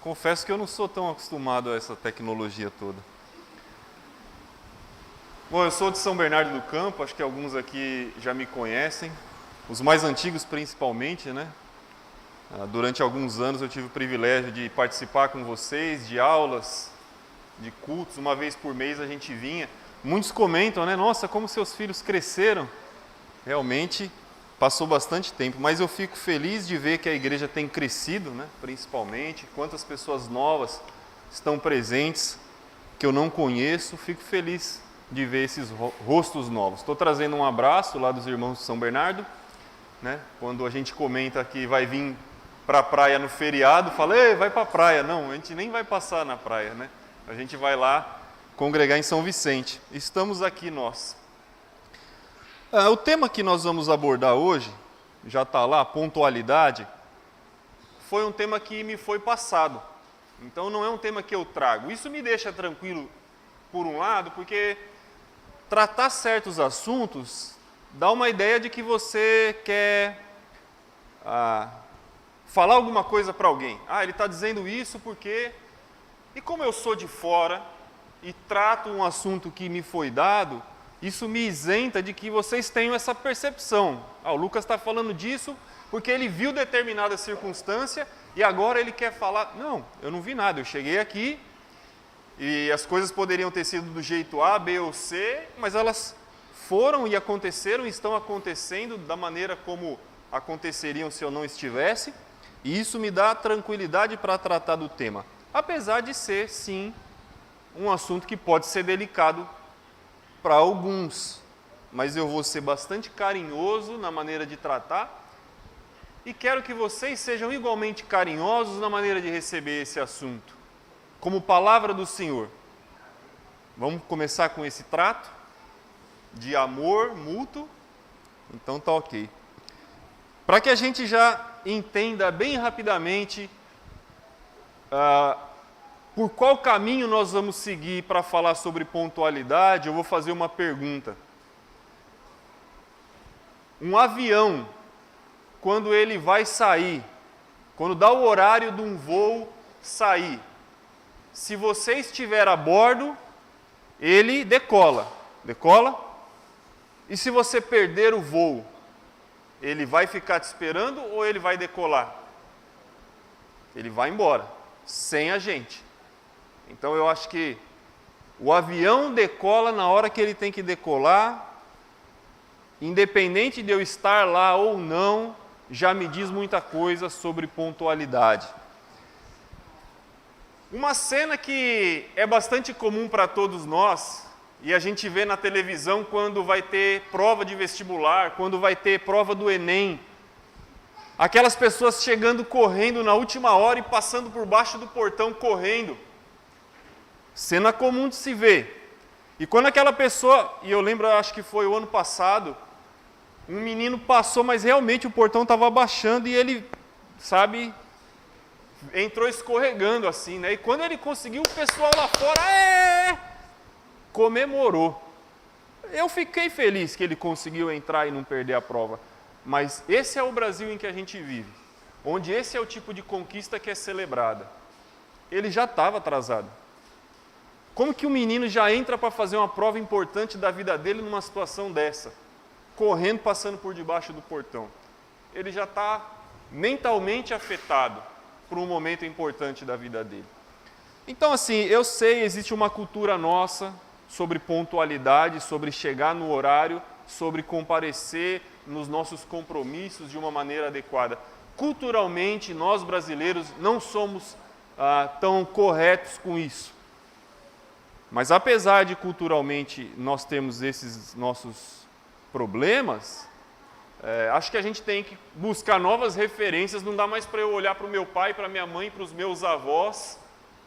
Confesso que eu não sou tão acostumado a essa tecnologia toda. Bom, eu sou de São Bernardo do Campo, acho que alguns aqui já me conhecem, os mais antigos principalmente, né? Durante alguns anos eu tive o privilégio de participar com vocês de aulas, de cultos, uma vez por mês a gente vinha. Muitos comentam, né? Nossa, como seus filhos cresceram. Realmente passou bastante tempo, mas eu fico feliz de ver que a igreja tem crescido, né? Principalmente, quantas pessoas novas estão presentes que eu não conheço. Fico feliz de ver esses rostos novos. Estou trazendo um abraço lá dos irmãos de São Bernardo, né? Quando a gente comenta que vai vir para a praia no feriado, fala, ei, vai para a praia. Não, a gente nem vai passar na praia, né? A gente vai lá congregar em São Vicente. Estamos aqui nós. O tema que nós vamos abordar hoje, já está lá, pontualidade, foi um tema que me foi passado. Então não é um tema que eu trago. Isso me deixa tranquilo, por um lado, porque tratar certos assuntos dá uma ideia de que você quer falar alguma coisa para alguém. Ele está dizendo isso porque... E como eu sou de fora e trato um assunto que me foi dado, isso me isenta de que vocês tenham essa percepção. O Lucas está falando disso porque ele viu determinada circunstância e agora ele quer falar. Não, eu não vi nada, eu cheguei aqui e as coisas poderiam ter sido do jeito A, B ou C, mas elas foram e aconteceram e estão acontecendo da maneira como aconteceriam se eu não estivesse, e isso me dá tranquilidade para tratar do tema. Apesar de ser, sim, um assunto que pode ser delicado para alguns, mas eu vou ser bastante carinhoso na maneira de tratar e quero que vocês sejam igualmente carinhosos na maneira de receber esse assunto, como palavra do Senhor. Vamos começar com esse trato de amor mútuo? Então tá ok. Para que a gente já entenda bem rapidamente por qual caminho nós vamos seguir para falar sobre pontualidade, eu vou fazer uma pergunta. Um avião, quando ele vai sair, quando dá o horário de um voo sair, se você estiver a bordo, ele decola. Decola? E se você perder o voo, ele vai ficar te esperando ou ele vai decolar? Ele vai embora, sem a gente. Então eu acho que o avião decola na hora que ele tem que decolar, independente de eu estar lá ou não, já me diz muita coisa sobre pontualidade. Uma cena que é bastante comum para todos nós, e a gente vê na televisão quando vai ter prova de vestibular, quando vai ter prova do Enem, aquelas pessoas chegando correndo na última hora e passando por baixo do portão correndo. Cena comum de se ver. E quando aquela pessoa, e eu lembro, acho que foi o ano passado, um menino passou, mas realmente o portão estava abaixando e ele, entrou escorregando assim, né? E quando ele conseguiu, o pessoal lá fora, comemorou. Eu fiquei feliz que ele conseguiu entrar e não perder a prova. Mas esse é o Brasil em que a gente vive, onde esse é o tipo de conquista que é celebrada. Ele já estava atrasado. Como que o menino já entra para fazer uma prova importante da vida dele numa situação dessa? Correndo, passando por debaixo do portão. Ele já está mentalmente afetado por um momento importante da vida dele. Então, assim, eu sei, existe uma cultura nossa sobre pontualidade, sobre chegar no horário, sobre comparecer nos nossos compromissos de uma maneira adequada. Culturalmente, nós brasileiros não somos tão corretos com isso. Mas apesar de culturalmente nós termos esses nossos problemas, acho que a gente tem que buscar novas referências. Não dá mais para eu olhar para o meu pai, para minha mãe, para os meus avós,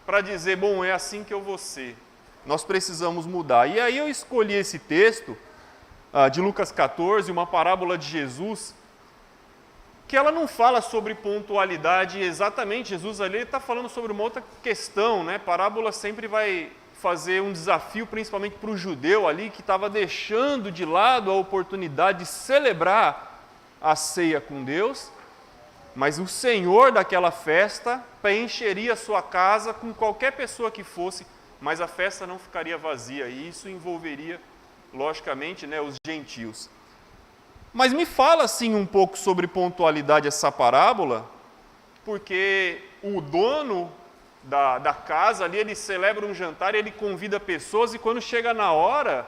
para dizer, bom, é assim que eu vou ser. Nós precisamos mudar. E aí eu escolhi esse texto de Lucas 14, uma parábola de Jesus, que ela não fala sobre pontualidade exatamente. Jesus ali está falando sobre uma outra questão, né? Parábola sempre vai fazer um desafio, principalmente para o judeu ali, que estava deixando de lado a oportunidade de celebrar a ceia com Deus. mas o senhor daquela festa preencheria a sua casa com qualquer pessoa que fosse, mas a festa não ficaria vazia, e isso envolveria, logicamente, né, os gentios. Mas me fala, assim, um pouco sobre pontualidade essa parábola, porque o dono da casa ali, ele celebra um jantar, ele convida pessoas, e quando chega na hora,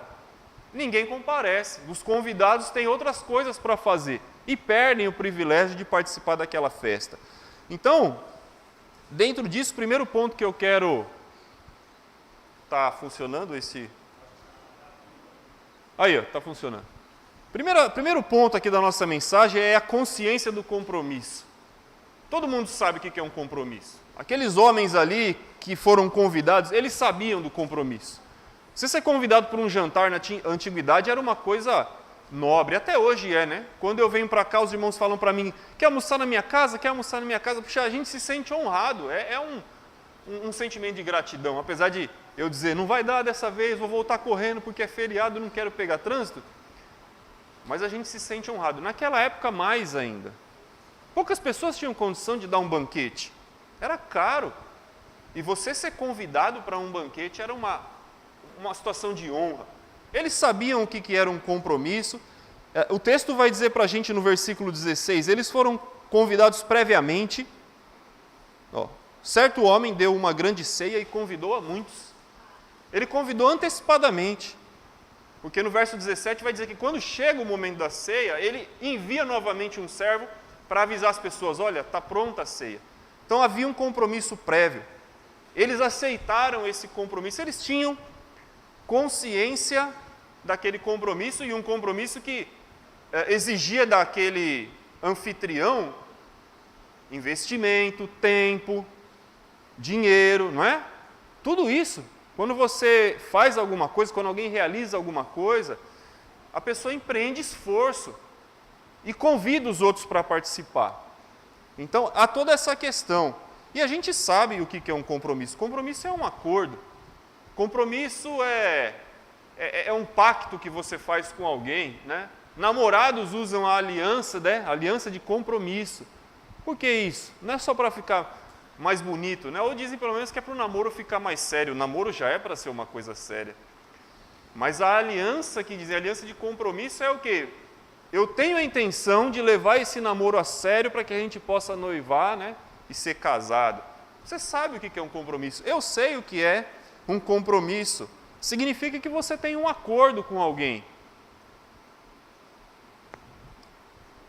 ninguém comparece. Os convidados têm outras coisas para fazer e perdem o privilégio de participar daquela festa. Então, dentro disso, o primeiro ponto que eu quero... Está funcionando esse... Aí, está funcionando. Primeiro ponto aqui da nossa mensagem é a consciência do compromisso. Todo mundo sabe o que é um compromisso. Aqueles homens ali que foram convidados, eles sabiam do compromisso. Você ser convidado para um jantar na antiguidade era uma coisa nobre, até hoje é, né? Quando eu venho para cá, os irmãos falam para mim, quer almoçar na minha casa? Quer almoçar na minha casa? Puxa, a gente se sente honrado, é um sentimento de gratidão. Apesar de eu dizer, não vai dar dessa vez, vou voltar correndo porque é feriado, não quero pegar trânsito. Mas a gente se sente honrado. Naquela época, mais ainda. Poucas pessoas tinham condição de dar um banquete. Era caro. E você ser convidado para um banquete era uma situação de honra. Eles sabiam o que era um compromisso. O texto vai dizer para a gente no versículo 16, eles foram convidados previamente. Certo homem deu uma grande ceia e convidou a muitos. Ele convidou antecipadamente. Porque no verso 17 vai dizer que quando chega o momento da ceia, ele envia novamente um servo para avisar as pessoas, olha, está pronta a ceia. Então havia um compromisso prévio. Eles aceitaram esse compromisso, eles tinham consciência daquele compromisso, e um compromisso que exigia daquele anfitrião investimento, tempo, dinheiro, não é? Tudo isso. Quando você faz alguma coisa, quando alguém realiza alguma coisa, a pessoa empreende esforço e convida os outros para participar. Então, há toda essa questão. E a gente sabe o que é um compromisso. Compromisso é um acordo. Compromisso é um pacto que você faz com alguém, né? Namorados usam a aliança, né? A aliança de compromisso. Por que isso? Não é só para ficar mais bonito, né? Ou dizem pelo menos que é para o namoro ficar mais sério. O namoro já é para ser uma coisa séria. Mas a aliança que dizem, a aliança de compromisso é o quê? Eu tenho a intenção de levar esse namoro a sério para que a gente possa noivar, né? E ser casado. Você sabe o que é um compromisso. Eu sei o que é um compromisso. Significa que você tem um acordo com alguém.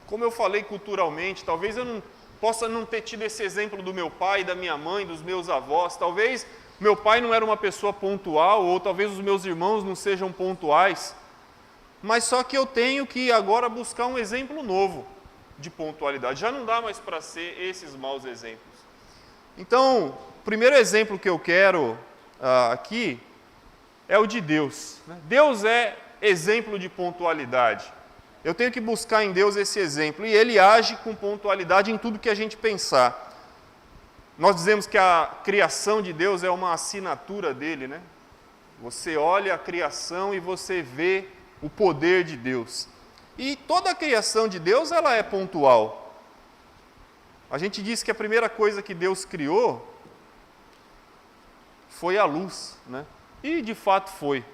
Como eu falei culturalmente, talvez eu possa não ter tido esse exemplo do meu pai, da minha mãe, dos meus avós. Talvez meu pai não era uma pessoa pontual, ou talvez os meus irmãos não sejam pontuais. Mas só que eu tenho que agora buscar um exemplo novo de pontualidade. Já não dá mais para ser esses maus exemplos. Então, o primeiro exemplo que eu quero aqui é o de Deus. Deus é exemplo de pontualidade. Eu tenho que buscar em Deus esse exemplo, e Ele age com pontualidade em tudo que a gente pensar. Nós dizemos que a criação de Deus é uma assinatura dele, né? Você olha a criação e você vê o poder de Deus. E toda a criação de Deus, ela é pontual. A gente diz que a primeira coisa que Deus criou foi a luz, né? E de fato foi.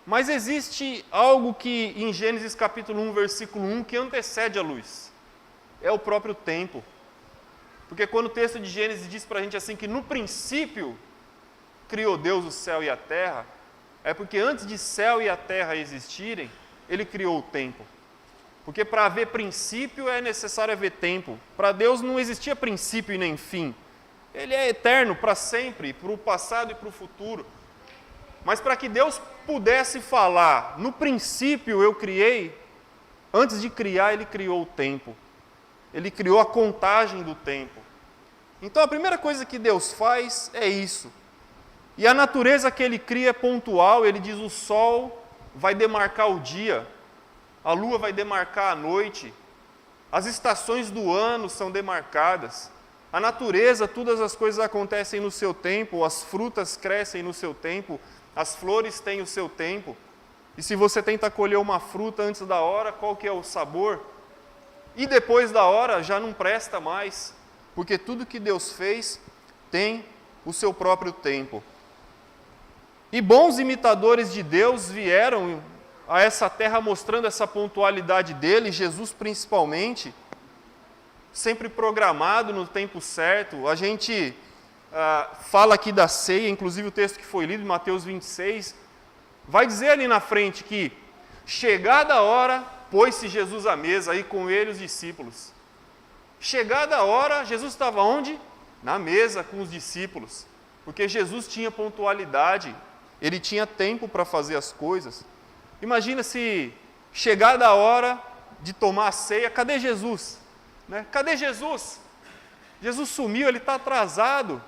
Mas existe algo que em Gênesis capítulo 1, versículo 1, que antecede a luz. É o próprio tempo. Porque quando o texto de Gênesis diz para a gente assim que no princípio criou Deus o céu e a terra, é porque antes de céu e a terra existirem, Ele criou o tempo. Porque para haver princípio é necessário haver tempo. Para Deus não existia princípio e nem fim. Ele é eterno para sempre, para o passado e para o futuro. Mas para que Deus pudesse falar, no princípio eu criei, antes de criar Ele criou o tempo. Ele criou a contagem do tempo. Então a primeira coisa que Deus faz é isso. E a natureza que Ele cria é pontual. Ele diz: o sol vai demarcar o dia, a lua vai demarcar a noite, as estações do ano são demarcadas. A natureza, todas as coisas acontecem no seu tempo, as frutas crescem no seu tempo, as flores têm o seu tempo. E se você tenta colher uma fruta antes da hora, qual que é o sabor? e depois da hora já não presta mais, porque tudo que Deus fez tem o seu próprio tempo. E bons imitadores de Deus vieram a essa terra mostrando essa pontualidade dele, Jesus principalmente, sempre programado no tempo certo. A gente fala aqui da ceia, inclusive o texto que foi lido, Mateus 26, vai dizer ali na frente que, chegada a hora, pôs-se Jesus à mesa, aí com ele os discípulos. Chegada a hora, Jesus estava onde? Na mesa com os discípulos, porque Jesus tinha pontualidade, ele tinha tempo para fazer as coisas. Imagina se, chegada a hora de tomar a ceia, cadê Jesus? Né? Cadê Jesus? Jesus sumiu, ele está atrasado.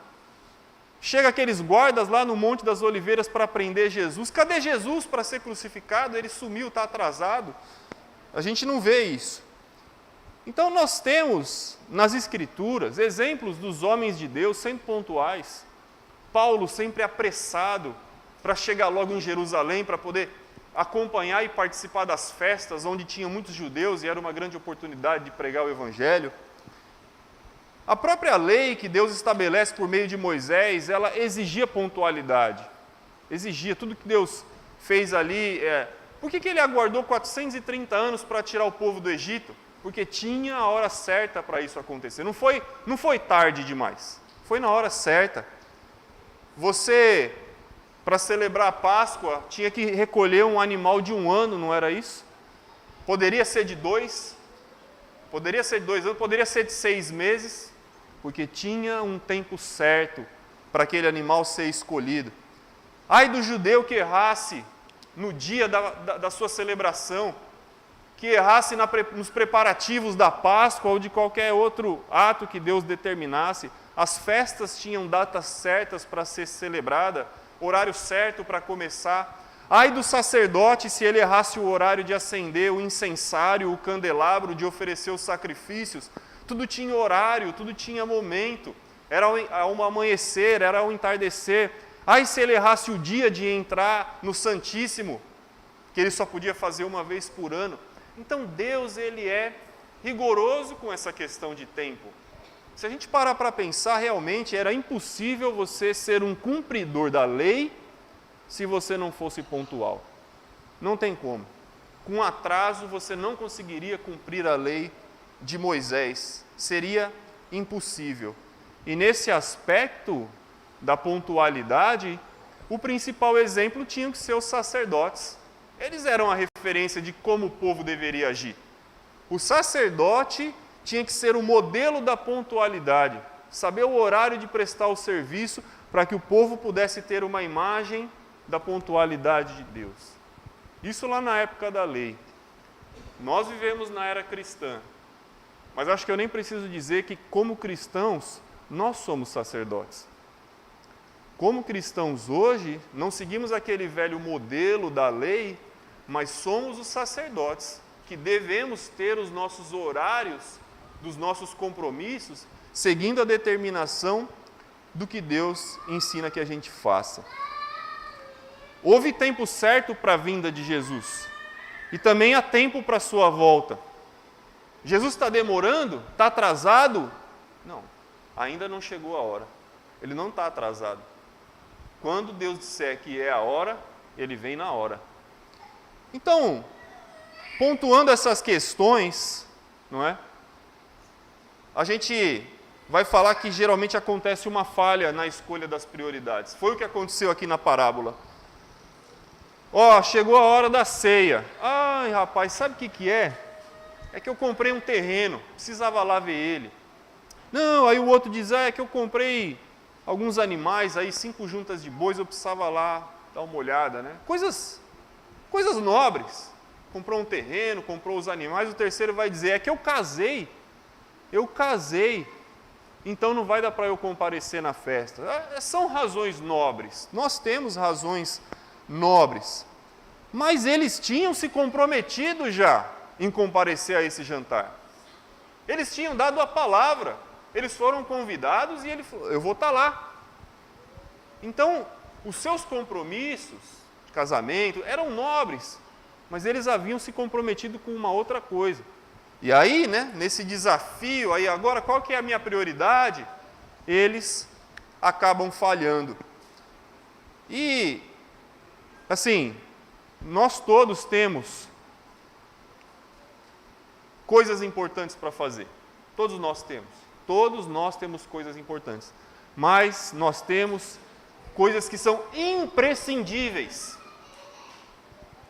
Chega aqueles guardas lá no Monte das Oliveiras para prender Jesus. Cadê Jesus para ser crucificado? Ele sumiu, está atrasado. A gente não vê isso. Então nós temos nas Escrituras exemplos dos homens de Deus sempre pontuais. Paulo sempre apressado para chegar logo em Jerusalém, para poder acompanhar e participar das festas onde tinha muitos judeus e era uma grande oportunidade de pregar o Evangelho. A própria lei que Deus estabelece por meio de Moisés, ela exigia pontualidade. Exigia tudo que Deus fez ali. Por que ele aguardou 430 anos para tirar o povo do Egito? Porque tinha a hora certa para isso acontecer. Não foi tarde demais. Foi na hora certa. Você, para celebrar a Páscoa, tinha que recolher um animal de 1 ano, não era isso? Poderia ser de 2. Poderia ser de 2 anos, poderia ser de 6 meses, porque tinha um tempo certo para aquele animal ser escolhido. Ai do judeu que errasse no dia da sua celebração, que errasse nos preparativos da Páscoa ou de qualquer outro ato que Deus determinasse. As festas tinham datas certas para ser celebrada, horário certo para começar. Ai do sacerdote se ele errasse o horário de acender o incensário, o candelabro, de oferecer os sacrifícios. Tudo tinha horário, tudo tinha momento. Era um amanhecer, era um entardecer. Ai se ele errasse o dia de entrar no Santíssimo, que ele só podia fazer uma vez por ano. Então Deus, ele é rigoroso com essa questão de tempo. Se a gente parar para pensar, realmente era impossível você ser um cumpridor da lei se você não fosse pontual. Não tem como. Com atraso você não conseguiria cumprir a lei de Moisés. Seria impossível. E nesse aspecto da pontualidade, o principal exemplo tinha que ser os sacerdotes. Eles eram a referência de como o povo deveria agir. O sacerdote tinha que ser o modelo da pontualidade, saber o horário de prestar o serviço para que o povo pudesse ter uma imagem da pontualidade de Deus. Isso lá na época da lei. Nós vivemos na era cristã, mas acho que eu nem preciso dizer que, como cristãos, nós somos sacerdotes. Como cristãos hoje, não seguimos aquele velho modelo da lei, mas somos os sacerdotes, que devemos ter os nossos horários dos nossos compromissos, seguindo a determinação do que Deus ensina que a gente faça. Houve tempo certo para a vinda de Jesus, e também há tempo para a sua volta. Jesus está demorando? Está atrasado? Não, ainda não chegou a hora. Ele não está atrasado. Quando Deus disser que é a hora, ele vem na hora. Então, pontuando essas questões, não é? A gente vai falar que geralmente acontece uma falha na escolha das prioridades. Foi o que aconteceu aqui na parábola. Chegou a hora da ceia. Ai, rapaz, sabe o que é? É que eu comprei um terreno, precisava lá ver ele. Não, aí o outro diz, é que eu comprei alguns animais, aí 5 juntas de bois, eu precisava lá dar uma olhada, né? Coisas nobres. Comprou um terreno, comprou os animais, o terceiro vai dizer, é que eu casei, então não vai dar para eu comparecer na festa. São razões nobres, nós temos razões nobres, mas eles tinham se comprometido já em comparecer a esse jantar. Eles tinham dado a palavra, eles foram convidados e ele falou, eu vou estar lá. Então, os seus compromissos de casamento eram nobres, mas eles haviam se comprometido com uma outra coisa. E aí, né, nesse desafio, aí agora qual que é a minha prioridade? Eles acabam falhando. E, assim, nós todos temos coisas importantes para fazer. Todos nós temos. Todos nós temos coisas importantes. Mas nós temos coisas que são imprescindíveis.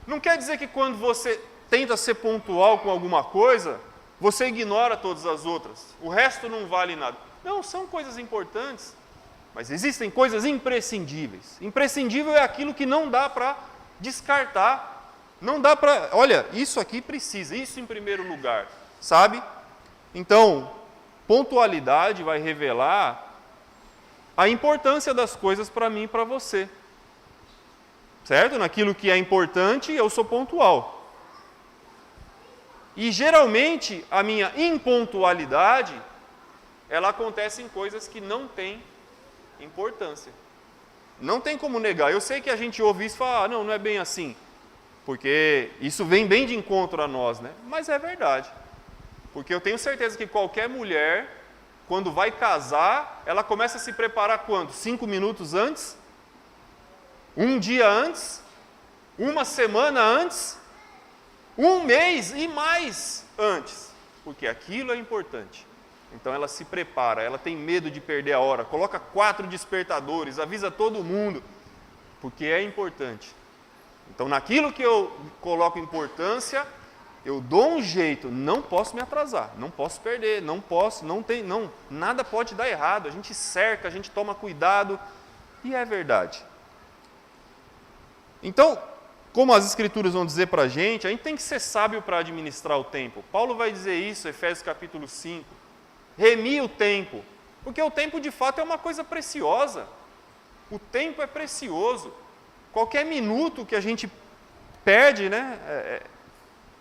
Não quer dizer que quando você tenta ser pontual com alguma coisa, você ignora todas as outras. O resto não vale nada. Não, são coisas importantes, mas existem coisas imprescindíveis. Imprescindível é aquilo que não dá para descartar. Não dá para... Olha, isso aqui precisa, isso em primeiro lugar, sabe? Então, pontualidade vai revelar a importância das coisas para mim e para você. Certo? Naquilo que é importante, eu sou pontual. E geralmente a minha impontualidade, ela acontece em coisas que não têm importância. Não tem como negar. Eu sei que a gente ouve isso e fala, não é bem assim. Porque isso vem bem de encontro a nós, né? Mas é verdade. Porque eu tenho certeza que qualquer mulher, quando vai casar, ela começa a se preparar quando? 5 minutos antes? Um dia antes? Uma semana antes? Um mês e mais antes? Porque aquilo é importante. Então ela se prepara, ela tem medo de perder a hora, coloca 4 despertadores, avisa todo mundo, porque é importante. Então naquilo que eu coloco importância, eu dou um jeito, não posso me atrasar, não posso perder, nada pode dar errado, a gente cerca, a gente toma cuidado, e é verdade. Então, como as Escrituras vão dizer para a gente tem que ser sábio para administrar o tempo. Paulo vai dizer isso, Efésios capítulo 5. Remir o tempo, porque o tempo de fato é uma coisa preciosa. O tempo é precioso. Qualquer minuto que a gente perde, né,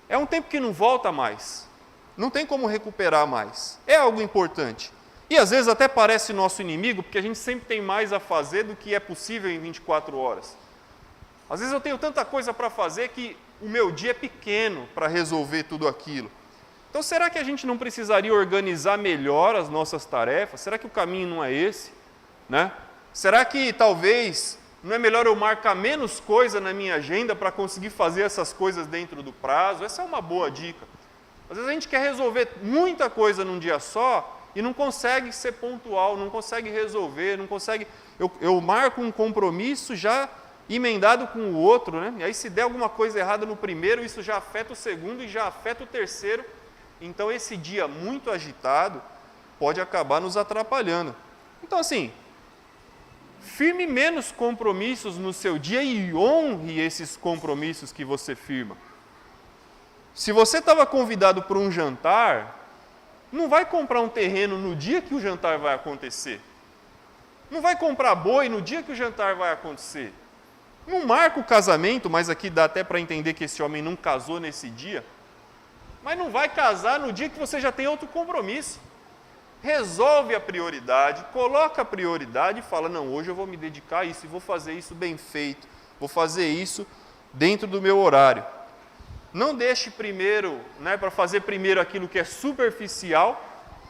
é um tempo que não volta mais. Não tem como recuperar mais. É algo importante. E às vezes até parece nosso inimigo, porque a gente sempre tem mais a fazer do que é possível em 24 horas. Às vezes eu tenho tanta coisa para fazer que o meu dia é pequeno para resolver tudo aquilo. Então, será que a gente não precisaria organizar melhor as nossas tarefas? Será que o caminho não é esse? Né? Será que talvez não é melhor eu marcar menos coisa na minha agenda para conseguir fazer essas coisas dentro do prazo? Essa é uma boa dica. Às vezes a gente quer resolver muita coisa num dia só e não consegue ser pontual, não consegue resolver, não consegue... Eu marco um compromisso já emendado com o outro, né? E aí se der alguma coisa errada no primeiro, isso já afeta o segundo e já afeta o terceiro. Então esse dia muito agitado pode acabar nos atrapalhando. Então assim, firme menos compromissos no seu dia e honre esses compromissos que você firma. Se você estava convidado para um jantar, não vai comprar um terreno no dia que o jantar vai acontecer. Não vai comprar boi no dia que o jantar vai acontecer. Não marca o casamento, mas aqui dá até para entender que esse homem não casou nesse dia. Mas não vai casar no dia que você já tem outro compromisso. Resolve a prioridade, coloca a prioridade e fala, não, hoje eu vou me dedicar a isso e vou fazer isso bem feito. Vou fazer isso dentro do meu horário. Não deixe primeiro, né, para fazer primeiro aquilo que é superficial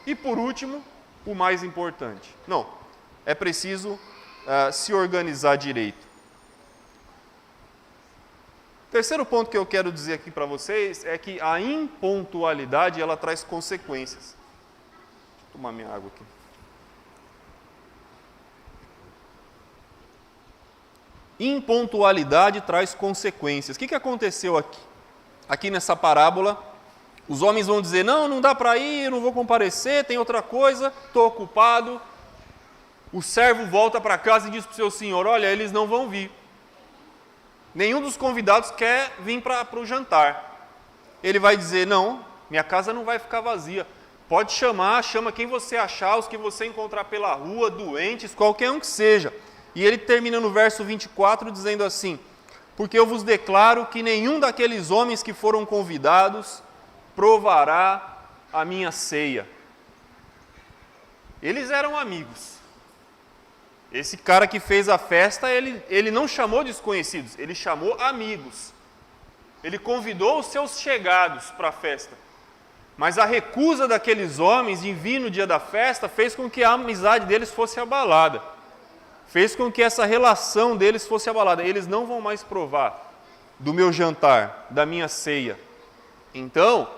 e, por último, o mais importante. Não, é preciso se organizar direito. Terceiro ponto que eu quero dizer aqui para vocês é que a impontualidade ela traz consequências. Deixa eu tomar minha água aqui. Impontualidade traz consequências. O que aconteceu aqui? Aqui nessa parábola, os homens vão dizer, não dá para ir, eu não vou comparecer, tem outra coisa, estou ocupado. O servo volta para casa e diz para o seu senhor, olha, eles não vão vir. Nenhum dos convidados quer vir para o jantar. Ele vai dizer, não, minha casa não vai ficar vazia. Pode chama quem você achar, os que você encontrar pela rua, doentes, qualquer um que seja. E ele termina no verso 24 dizendo assim, porque eu vos declaro que nenhum daqueles homens que foram convidados provará a minha ceia. Eles eram amigos. Esse cara que fez a festa, ele não chamou desconhecidos, ele chamou amigos. Ele convidou os seus chegados para a festa. Mas a recusa daqueles homens em vir no dia da festa fez com que a amizade deles fosse abalada. Fez com que essa relação deles fosse abalada. Eles não vão mais provar do meu jantar, da minha ceia. Então,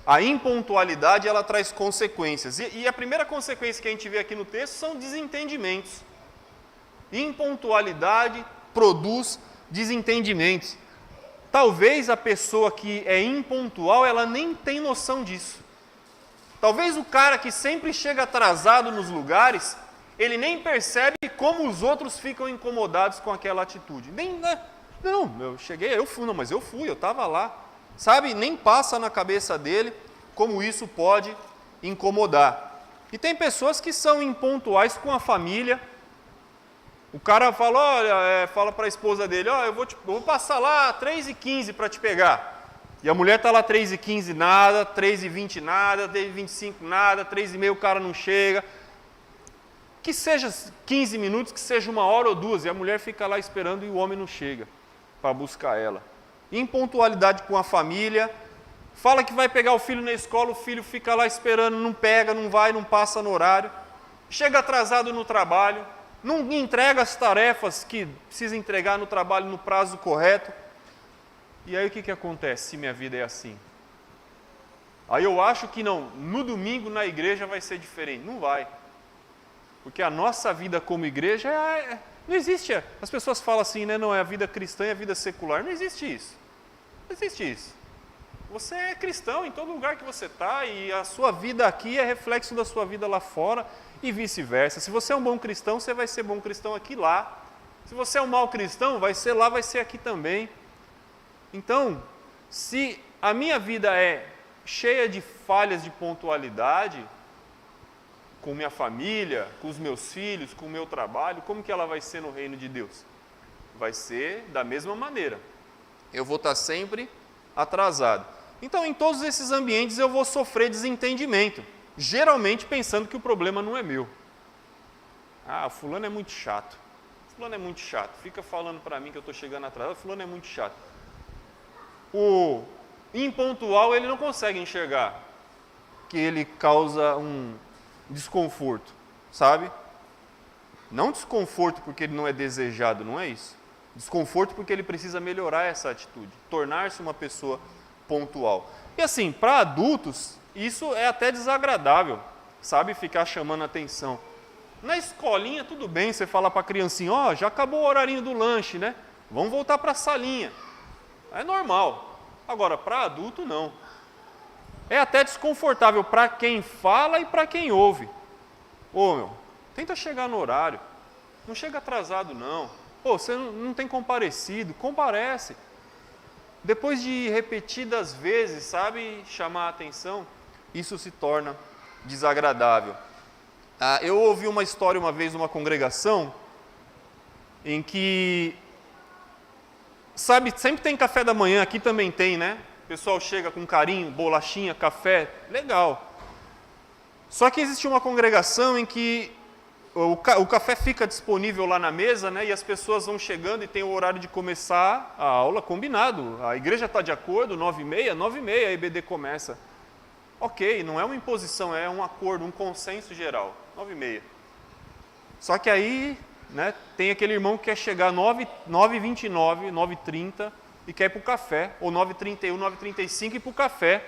a impontualidade, ela traz consequências. E a primeira consequência que a gente vê aqui no texto são desentendimentos. Impontualidade produz desentendimentos. Talvez a pessoa que é impontual, ela nem tem noção disso. Talvez o cara que sempre chega atrasado nos lugares, ele nem percebe como os outros ficam incomodados com aquela atitude. Não, eu cheguei, eu fui, eu estava lá. Sabe, nem passa na cabeça dele como isso pode incomodar. E tem pessoas que são impontuais com a família. O cara fala, olha, fala para a esposa dele, eu vou passar lá 3h15 para te pegar. E a mulher está lá 3h15 nada, 3h20 nada, 3h25 nada, 3h30 o cara não chega. Que seja 15 minutos, que seja 1 hora ou 2, e a mulher fica lá esperando e o homem não chega para buscar ela. Impontualidade com a família, fala que vai pegar o filho na escola, o filho fica lá esperando, não pega, não vai, não passa no horário, chega atrasado no trabalho, não entrega as tarefas que precisa entregar no trabalho no prazo correto. E aí o que acontece se minha vida é assim? Aí eu acho que no domingo na igreja vai ser diferente. Não vai. Porque a nossa vida como igreja não existe. As pessoas falam assim, né? Não é a vida cristã e a vida secular. Não existe isso. Não existe isso. Você é cristão em todo lugar que você está e a sua vida aqui é reflexo da sua vida lá fora e vice-versa. Se você é um bom cristão, você vai ser bom cristão aqui e lá. Se você é um mau cristão, vai ser lá, vai ser aqui também. Então, se a minha vida é cheia de falhas de pontualidade, com minha família, com os meus filhos, com o meu trabalho, como que ela vai ser no reino de Deus? Vai ser da mesma maneira. Eu vou estar sempre atrasado. Então, em todos esses ambientes eu vou sofrer desentendimento, geralmente pensando que o problema não é meu. Fulano é muito chato. Fulano é muito chato. Fica falando para mim que eu estou chegando atrasado. Fulano é muito chato. O impontual, ele não consegue enxergar que ele causa um desconforto, sabe? Não desconforto porque ele não é desejado, não é isso. Desconforto porque ele precisa melhorar essa atitude, tornar-se uma pessoa pontual. E assim, para adultos, isso é até desagradável, sabe? Ficar chamando atenção. Na escolinha, tudo bem, você fala para a criancinha, já acabou o horarinho do lanche, né? Vamos voltar para a salinha. É normal. Agora, para adulto, não. É até desconfortável para quem fala e para quem ouve. Tenta chegar no horário. Não chega atrasado, não. Você não tem comparecido. Comparece. Depois de repetidas vezes, sabe, chamar a atenção, isso se torna desagradável. Eu ouvi uma história uma vez numa congregação em que, sabe, sempre tem café da manhã, aqui também tem, né? O pessoal chega com carinho, bolachinha, café, legal. Só que existe uma congregação em que o café fica disponível lá na mesa, né? E as pessoas vão chegando e tem o horário de começar a aula combinado. A igreja está de acordo, 9h30, 9h30 a EBD começa. Ok, não é uma imposição, é um acordo, um consenso geral, 9h30. Só que aí, né, tem aquele irmão que quer chegar 9h29, 9h30 e quer ir para o café, ou 9h31, 9h35 e ir para o café.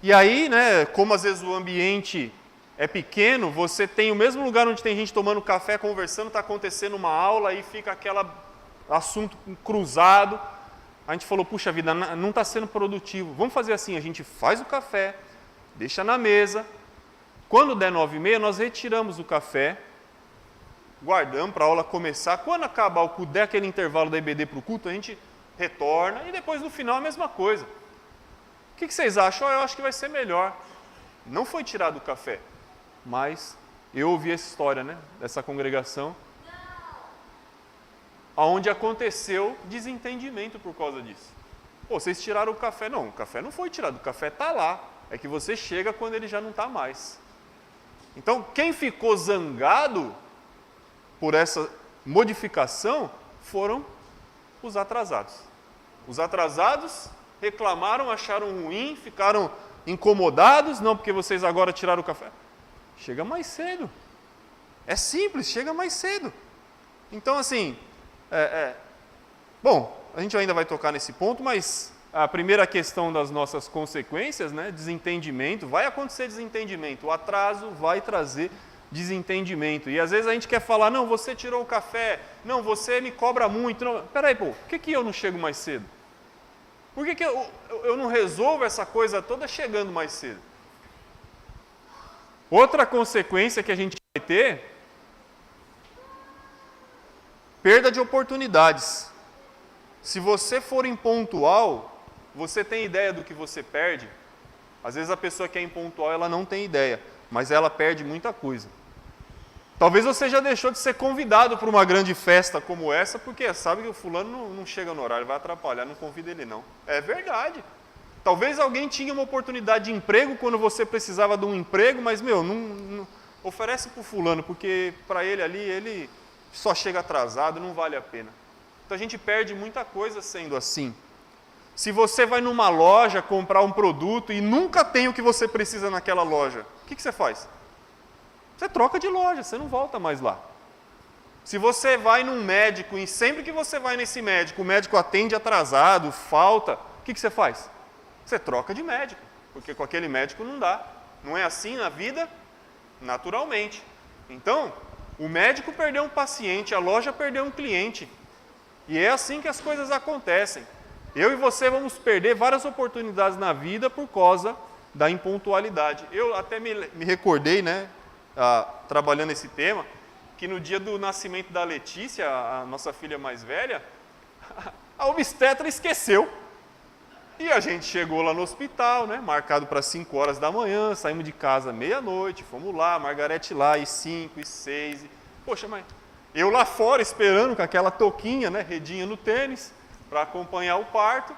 E aí, né, como às vezes o ambiente é pequeno, você tem o mesmo lugar onde tem gente tomando café, conversando, está acontecendo uma aula e fica aquele assunto cruzado. A gente falou, puxa vida, não está sendo produtivo. Vamos fazer assim, a gente faz o café, deixa na mesa. Quando der 9h30, nós retiramos o café, guardamos para a aula começar. Quando acabar o culto, der aquele intervalo da EBD para o culto, a gente retorna e depois no final a mesma coisa. O que vocês acham? Eu acho que vai ser melhor. Não foi tirado o café, mas eu ouvi essa história, né, dessa congregação, onde aconteceu desentendimento por causa disso. Vocês tiraram o café. Não, o café não foi tirado, o café está lá. É que você chega quando ele já não está mais. Então, quem ficou zangado por essa modificação foram os atrasados. Os atrasados reclamaram, acharam ruim, ficaram Incomodados? Não, porque vocês agora tiraram o café. Chega mais cedo. É simples, chega mais cedo. Então, assim, bom, a gente ainda vai tocar nesse ponto, mas a primeira questão das nossas consequências, né, desentendimento, vai acontecer desentendimento, o atraso vai trazer desentendimento. E às vezes a gente quer falar, não, você tirou o café, não, você me cobra muito. Não. Peraí, pô, por que eu não chego mais cedo? Por que eu não resolvo essa coisa toda chegando mais cedo? Outra consequência que a gente vai ter, perda de oportunidades. Se você for impontual, você tem ideia do que você perde? Às vezes a pessoa que é impontual, ela não tem ideia, mas ela perde muita coisa. Talvez você já deixou de ser convidado para uma grande festa como essa, porque sabe que o fulano não chega no horário, vai atrapalhar, não convida ele não. É verdade. Talvez alguém tinha uma oportunidade de emprego quando você precisava de um emprego, mas, não oferece para o fulano, porque para ele ali, ele só chega atrasado, não vale a pena. Então a gente perde muita coisa sendo assim. Se você vai numa loja comprar um produto e nunca tem o que você precisa naquela loja, o que você faz? Você troca de loja, você não volta mais lá. Se você vai num médico e sempre que você vai nesse médico, o médico atende atrasado, falta, o que você faz? Você troca de médico, porque com aquele médico não dá. Não é assim na vida? Naturalmente. Então, o médico perdeu um paciente, a loja perdeu um cliente. E é assim que as coisas acontecem. Eu e você vamos perder várias oportunidades na vida por causa da impontualidade. Eu até me recordei, né, trabalhando esse tema, que no dia do nascimento da Letícia, a nossa filha mais velha, a obstetra esqueceu. E a gente chegou lá no hospital, né, marcado para 5 horas da manhã, saímos de casa meia-noite, fomos lá, Margarete lá, e 5, e 6. Poxa, mas eu lá fora esperando com aquela touquinha, né, redinha no tênis, para acompanhar o parto.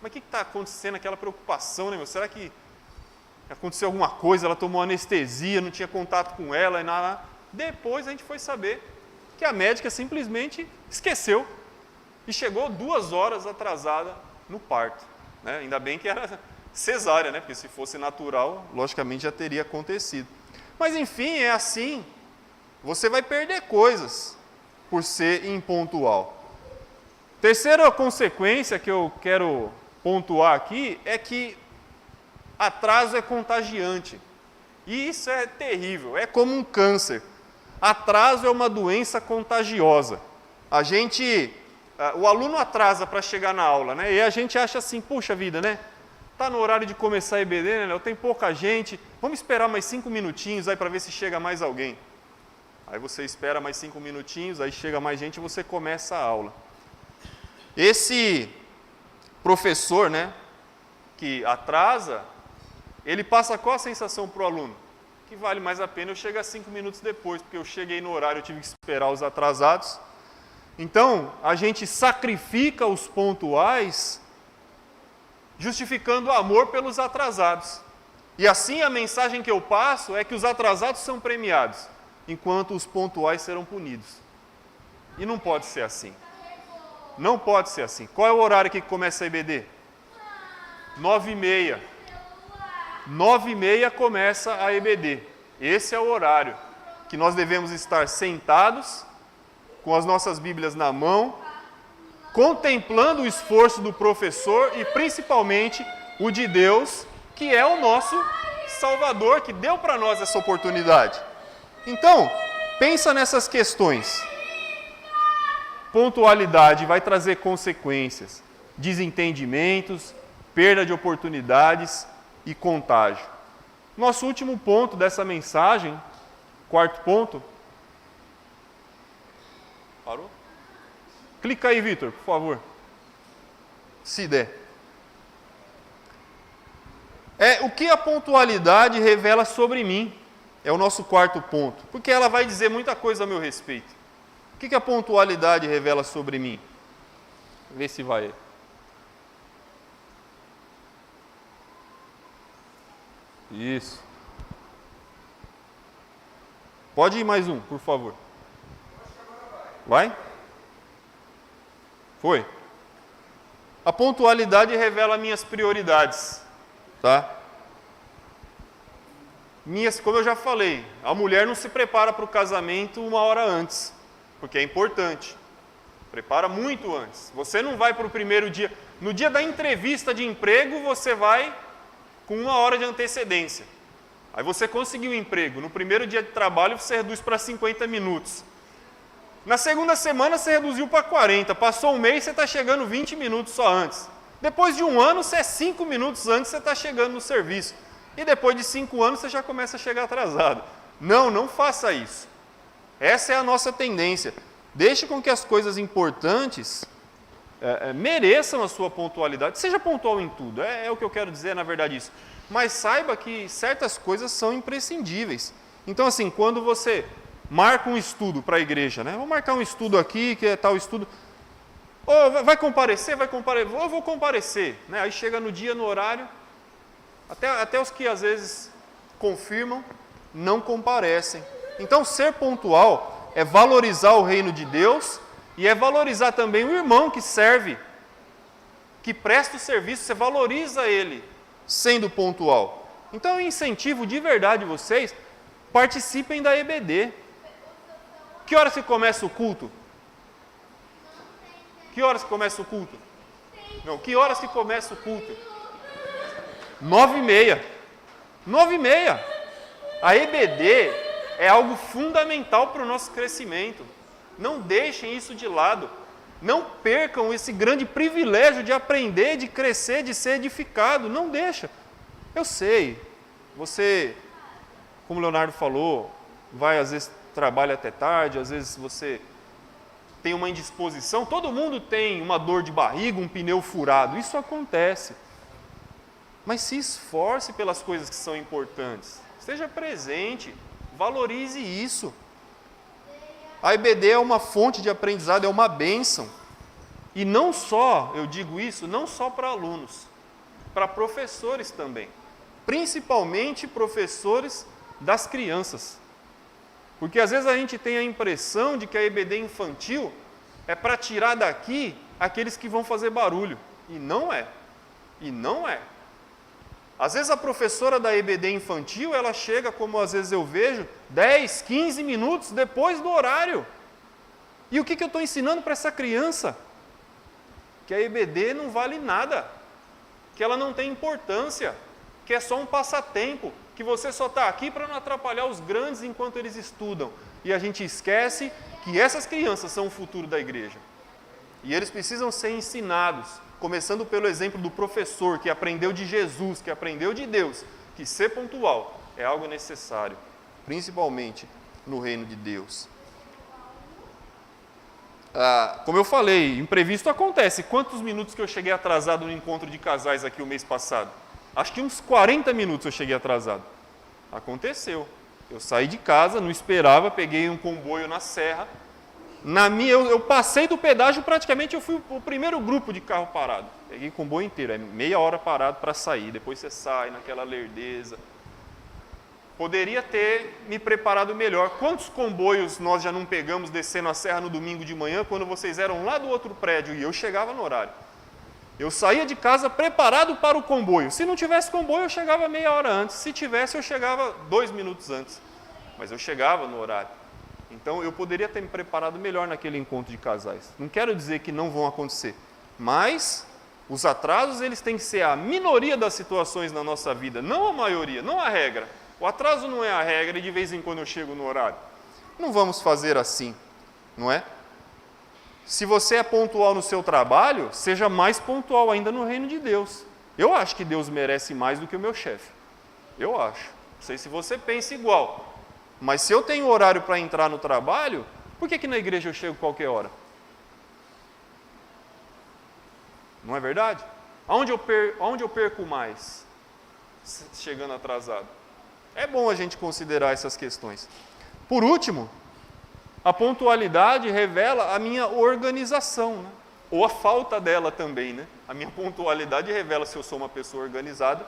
Mas o que está acontecendo? Aquela preocupação, né, meu? Será que aconteceu alguma coisa? Ela tomou anestesia, não tinha contato com ela e nada. Depois a gente foi saber que a médica simplesmente esqueceu e chegou 2 horas atrasada no parto. Né? Ainda bem que era cesárea, né? Porque se fosse natural, logicamente já teria acontecido. Mas enfim, é assim. Você vai perder coisas por ser impontual. Terceira consequência que eu quero pontuar aqui é que atraso é contagiante. E isso é terrível, é como um câncer. Atraso é uma doença contagiosa. O aluno atrasa para chegar na aula, né? E a gente acha assim, puxa vida, né? Está no horário de começar a EBD, né? Tem pouca gente, vamos esperar mais 5 minutinhos aí para ver se chega mais alguém. Aí você espera mais 5 minutinhos, aí chega mais gente e você começa a aula. Esse professor, né, que atrasa, ele passa qual a sensação para o aluno? Que vale mais a pena eu chegar 5 minutos depois, porque eu cheguei no horário, eu tive que esperar os atrasados. Então, a gente sacrifica os pontuais, justificando o amor pelos atrasados. E assim a mensagem que eu passo é que os atrasados são premiados, enquanto os pontuais serão punidos. E não pode ser assim. Não pode ser assim. Qual é o horário que começa a EBD? 9h30. 9h30 começa a EBD. Esse é o horário que nós devemos estar sentados, com as nossas Bíblias na mão, contemplando o esforço do professor e principalmente o de Deus, que é o nosso Salvador, que deu para nós essa oportunidade. Então, pensa nessas questões. Pontualidade vai trazer consequências, desentendimentos, perda de oportunidades e contágio. Nosso último ponto dessa mensagem, quarto ponto. Parou? Clica aí, Vitor, por favor. Se der. O que a pontualidade revela sobre mim. É o nosso quarto ponto. Porque ela vai dizer muita coisa a meu respeito. O que a pontualidade revela sobre mim? Vê se vai. Isso. Pode ir mais um, por favor. Vai? Foi? A pontualidade revela minhas prioridades. Tá? Como eu já falei, a mulher não se prepara para o casamento uma hora antes, porque é importante. Prepara muito antes. Você não vai para o primeiro dia. No dia da entrevista de emprego, você vai com 1 hora de antecedência. Aí você conseguiu o emprego. No primeiro dia de trabalho, você reduz para 50 minutos. Na segunda semana, você reduziu para 40. Passou um mês, você está chegando 20 minutos só antes. Depois de 1 ano, você é 5 minutos antes, você está chegando no serviço. E depois de 5 anos, você já começa a chegar atrasado. Não faça isso. Essa é a nossa tendência. Deixe com que as coisas importantes mereçam a sua pontualidade. Seja pontual em tudo, é o que eu quero dizer, na verdade, isso. Mas saiba que certas coisas são imprescindíveis. Então, assim, quando você marca um estudo para a igreja, né? Vou marcar um estudo aqui, que é tal estudo. Oh, vai comparecer? Vai comparecer? Eu vou comparecer. Né? Aí chega no dia, no horário, até os que às vezes confirmam, não comparecem. Então, ser pontual é valorizar o reino de Deus e é valorizar também o irmão que serve, que presta o serviço, você valoriza ele sendo pontual. Então, eu incentivo de verdade vocês, participem da EBD. Que horas que começa o culto? Que horas que começa o culto? Não, que horas que começa o culto? 9h30. 9h30. A EBD é algo fundamental para o nosso crescimento. Não deixem isso de lado. Não percam esse grande privilégio de aprender, de crescer, de ser edificado. Não deixa. Eu sei, você, como o Leonardo falou, vai às vezes trabalha até tarde, às vezes você tem uma indisposição. Todo mundo tem uma dor de barriga, um pneu furado. Isso acontece. Mas se esforce pelas coisas que são importantes. Esteja presente. Valorize isso. A EBD é uma fonte de aprendizado, é uma bênção. E não só, eu digo isso, não só para alunos, para professores também. Principalmente professores das crianças. Porque às vezes a gente tem a impressão de que a EBD infantil é para tirar daqui aqueles que vão fazer barulho. E não é. E não é. Às vezes a professora da EBD infantil, ela chega, como às vezes eu vejo, 10, 15 minutos depois do horário. E o que eu estou ensinando para essa criança? Que a EBD não vale nada, que ela não tem importância, que é só um passatempo, que você só está aqui para não atrapalhar os grandes enquanto eles estudam. E a gente esquece que essas crianças são o futuro da igreja. E eles precisam ser ensinados, começando pelo exemplo do professor que aprendeu de Jesus, que aprendeu de Deus, que ser pontual é algo necessário, principalmente no reino de Deus. Como eu falei, imprevisto acontece. Quantos minutos que eu cheguei atrasado no encontro de casais aqui o mês passado? Acho que uns 40 minutos eu cheguei atrasado. Aconteceu. Eu saí de casa, não esperava, peguei um comboio na serra. Eu passei do pedágio, praticamente eu fui o primeiro grupo de carro parado. Peguei o comboio inteiro, é meia hora parado para sair. Depois você sai naquela lerdeza. Poderia ter me preparado melhor. Quantos comboios nós já não pegamos descendo a serra no domingo de manhã, quando vocês eram lá do outro prédio e eu chegava no horário? Eu saía de casa preparado para o comboio. Se não tivesse comboio, eu chegava meia hora antes. Se tivesse, eu chegava 2 minutos antes. Mas eu chegava no horário. Então, eu poderia ter me preparado melhor naquele encontro de casais. Não quero dizer que não vão acontecer. Mas os atrasos, eles têm que ser a minoria das situações na nossa vida, não a maioria, não a regra. O atraso não é a regra e de vez em quando eu chego no horário. Não vamos fazer assim, não é? Se você é pontual no seu trabalho, seja mais pontual ainda no reino de Deus. Eu acho que Deus merece mais do que o meu chefe. Eu acho. Não sei se você pensa igual. Mas se eu tenho horário para entrar no trabalho, por que na igreja eu chego qualquer hora? Não é verdade? Aonde eu perco mais chegando atrasado? É bom a gente considerar essas questões. Por último, a pontualidade revela a minha organização, né? Ou a falta dela também, né? A minha pontualidade revela se eu sou uma pessoa organizada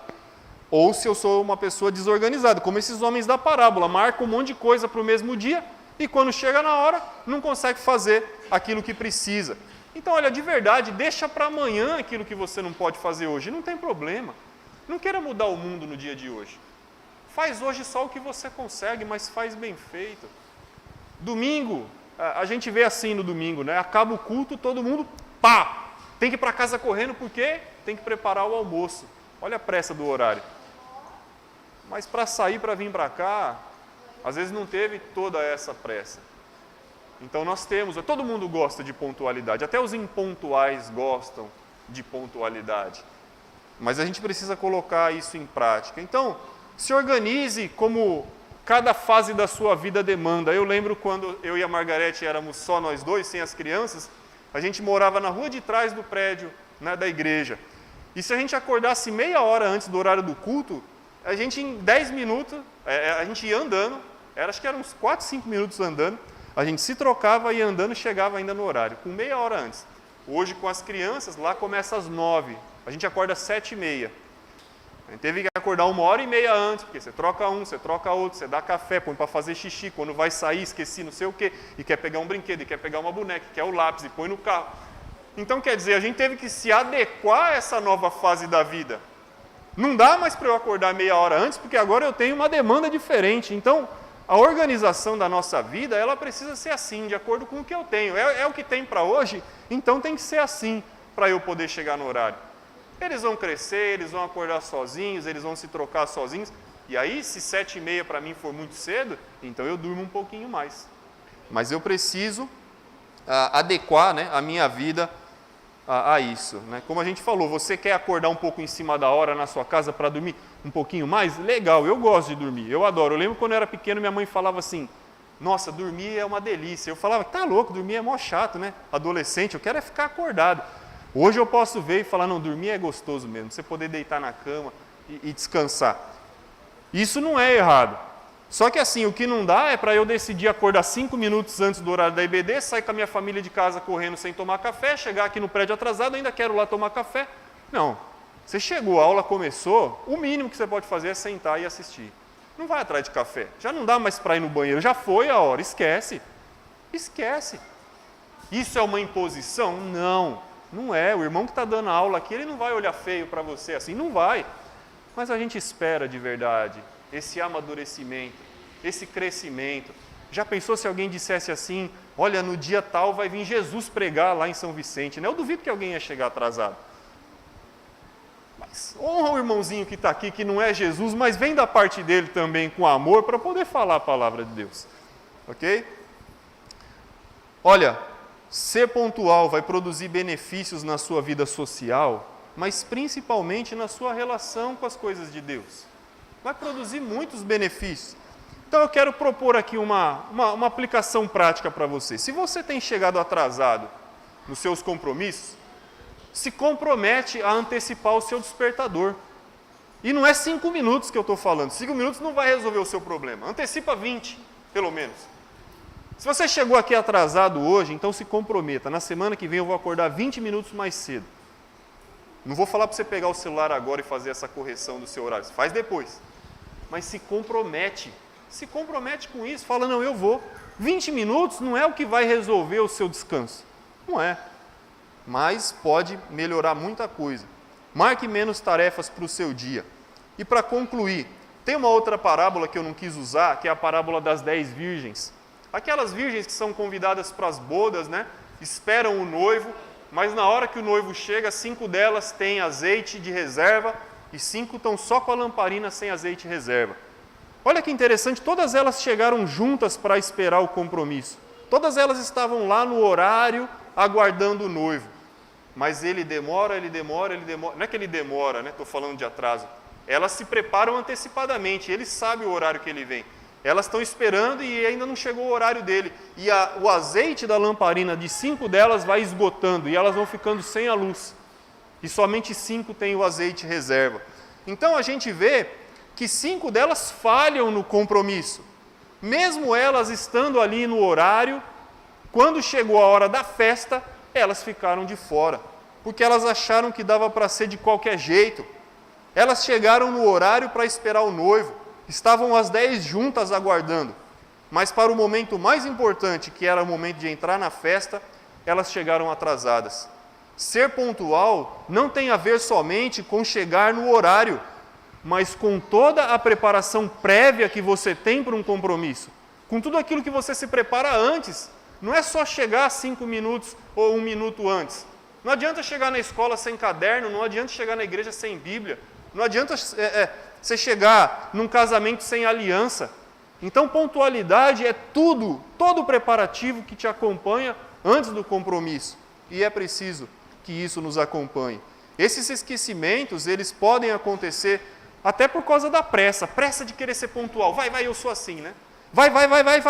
ou se eu sou uma pessoa desorganizada, como esses homens da parábola, marcam um monte de coisa para o mesmo dia e quando chega na hora não consegue fazer aquilo que precisa. Então, olha, de verdade, deixa para amanhã aquilo que você não pode fazer hoje, não tem problema. Não queira mudar o mundo no dia de hoje. Faz hoje só o que você consegue, mas faz bem feito. Domingo, a gente vê assim no domingo, né? Acaba o culto, todo mundo, pá! Tem que ir para casa correndo, porque tem que preparar o almoço. Olha a pressa do horário. Mas para sair, para vir para cá, às vezes não teve toda essa pressa. Então nós temos, todo mundo gosta de pontualidade, até os impontuais gostam de pontualidade. Mas a gente precisa colocar isso em prática. Então, se organize como cada fase da sua vida demanda. Eu lembro quando eu e a Margarete éramos só nós dois, sem as crianças, a gente morava na rua de trás do prédio, né, da igreja. E se a gente acordasse meia hora antes do horário do culto, a gente em 10 minutos, a gente ia andando, acho que eram uns 4, 5 minutos andando, a gente se trocava e andando chegava ainda no horário, com meia hora antes. Hoje com as crianças, lá começa às 9, a gente acorda às 7h30. A gente teve que acordar 1h30 antes, porque você troca um, você troca outro, você dá café, põe para fazer xixi, quando vai sair, esqueci não sei o quê, e quer pegar um brinquedo, e quer pegar uma boneca, e quer o lápis, e põe no carro. Então, quer dizer, a gente teve que se adequar a essa nova fase da vida. Não dá mais para eu acordar meia hora antes, porque agora eu tenho uma demanda diferente. Então, a organização da nossa vida, ela precisa ser assim, de acordo com o que eu tenho. É o que tem para hoje, então tem que ser assim, para eu poder chegar no horário. Eles vão crescer, eles vão acordar sozinhos, eles vão se trocar sozinhos. E aí, se 7h30 para mim for muito cedo, então eu durmo um pouquinho mais. Mas eu preciso adequar, né, a minha vida a isso. Né? Como a gente falou, você quer acordar um pouco em cima da hora na sua casa para dormir um pouquinho mais? Legal, eu gosto de dormir, eu adoro. Eu lembro quando eu era pequeno, minha mãe falava assim, nossa, dormir é uma delícia. Eu falava, tá louco, dormir é mó chato, né? Adolescente, eu quero é ficar acordado. Hoje eu posso ver e falar, não, dormir é gostoso mesmo, você poder deitar na cama e descansar. Isso não é errado. Só que assim, o que não dá é para eu decidir acordar 5 minutos antes do horário da IBD, sair com a minha família de casa correndo sem tomar café, chegar aqui no prédio atrasado, ainda quero lá tomar café. Não, você chegou, a aula começou, o mínimo que você pode fazer é sentar e assistir. Não vai atrás de café, já não dá mais para ir no banheiro, já foi a hora, esquece. Esquece. Isso é uma imposição? Não. Não é, o irmão que está dando aula aqui, ele não vai olhar feio para você assim, não vai. Mas a gente espera de verdade esse amadurecimento, esse crescimento. Já pensou se alguém dissesse assim, olha, no dia tal vai vir Jesus pregar lá em São Vicente, né? Eu duvido que alguém ia chegar atrasado. Mas honra o irmãozinho que está aqui, que não é Jesus, mas vem da parte dele também com amor para poder falar a palavra de Deus. Ok? Olha, ser pontual vai produzir benefícios na sua vida social, mas principalmente na sua relação com as coisas de Deus. Vai produzir muitos benefícios. Então eu quero propor aqui uma aplicação prática para você. Se você tem chegado atrasado nos seus compromissos, se compromete a antecipar o seu despertador. E não é 5 minutos que eu estou falando. 5 minutos não vai resolver o seu problema. Antecipa 20, pelo menos. Se você chegou aqui atrasado hoje, então se comprometa. Na semana que vem eu vou acordar 20 minutos mais cedo. Não vou falar para você pegar o celular agora e fazer essa correção do seu horário. Você faz depois. Mas se compromete. Se compromete com isso. Fala, não, eu vou. 20 minutos não é o que vai resolver o seu descanso. Não é. Mas pode melhorar muita coisa. Marque menos tarefas para o seu dia. E para concluir, tem uma outra parábola que eu não quis usar, que é a parábola das 10 virgens. Aquelas virgens que são convidadas para as bodas, né? Esperam o noivo, mas na hora que o noivo chega, 5 delas têm azeite de reserva e 5 estão só com a lamparina sem azeite de reserva. Olha que interessante, todas elas chegaram juntas para esperar o compromisso. Todas elas estavam lá no horário, aguardando o noivo. Mas ele demora. Não é que ele demora, né? Estou falando de atraso. Elas se preparam antecipadamente, ele sabe o horário que ele vem. Elas estão esperando e ainda não chegou o horário dele. E o azeite da lamparina de 5 delas vai esgotando e elas vão ficando sem a luz. E somente 5 têm o azeite reserva. Então a gente vê que 5 delas falham no compromisso. Mesmo elas estando ali no horário, quando chegou a hora da festa, elas ficaram de fora. Porque elas acharam que dava para ser de qualquer jeito. Elas chegaram no horário para esperar o noivo. Estavam as 10 juntas aguardando, mas para o momento mais importante, que era o momento de entrar na festa, elas chegaram atrasadas. Ser pontual não tem a ver somente com chegar no horário, mas com toda a preparação prévia que você tem para um compromisso, com tudo aquilo que você se prepara antes. Não é só chegar 5 minutos ou 1 minuto antes. Não adianta chegar na escola sem caderno, não adianta chegar na igreja sem Bíblia, não adianta você chegar num casamento sem aliança. Então, pontualidade é tudo, todo o preparativo que te acompanha antes do compromisso. E é preciso que isso nos acompanhe. Esses esquecimentos, eles podem acontecer até por causa da pressa de querer ser pontual. Vai, eu sou assim, né? Vai,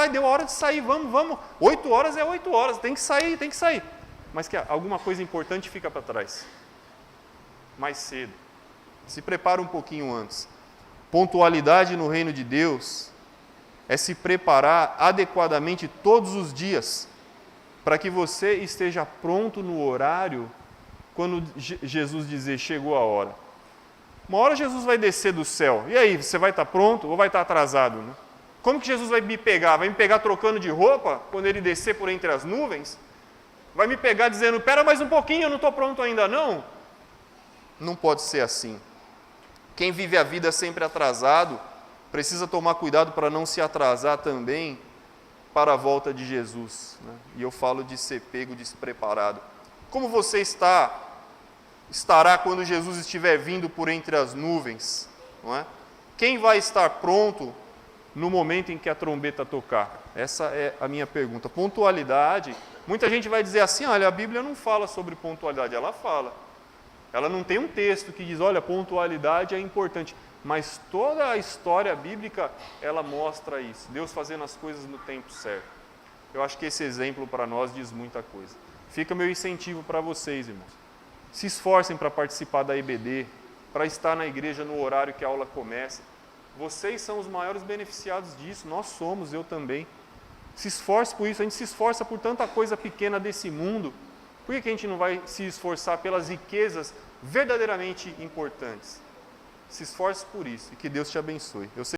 deu a hora de sair, vamos. 8 horas é 8 horas, tem que sair. Mas que alguma coisa importante fica para trás. Mais cedo. Se prepara um pouquinho antes. Pontualidade no reino de Deus é se preparar adequadamente todos os dias, para que você esteja pronto no horário quando Jesus dizer, chegou a hora. Uma hora Jesus vai descer do céu. E aí, você vai estar pronto ou vai estar atrasado? Né? Como que Jesus vai me pegar? Vai me pegar trocando de roupa quando ele descer por entre as nuvens? Vai me pegar dizendo, espera mais um pouquinho, eu não estou pronto ainda não? Não pode ser assim. Quem vive a vida sempre atrasado, precisa tomar cuidado para não se atrasar também para a volta de Jesus. Né? E eu falo de ser pego despreparado. Como você estará quando Jesus estiver vindo por entre as nuvens? Não é? Quem vai estar pronto no momento em que a trombeta tocar? Essa é a minha pergunta. Pontualidade, muita gente vai dizer assim, olha, a Bíblia não fala sobre pontualidade. Ela fala. Ela não tem um texto que diz, olha, pontualidade é importante. Mas toda a história bíblica, ela mostra isso. Deus fazendo as coisas no tempo certo. Eu acho que esse exemplo para nós diz muita coisa. Fica meu incentivo para vocês, irmãos. Se esforcem para participar da EBD, para estar na igreja no horário que a aula começa. Vocês são os maiores beneficiados disso, nós somos, eu também. Se esforce por isso, a gente se esforça por tanta coisa pequena desse mundo. Por que a gente não vai se esforçar pelas riquezas verdadeiramente importantes? Se esforce por isso e que Deus te abençoe.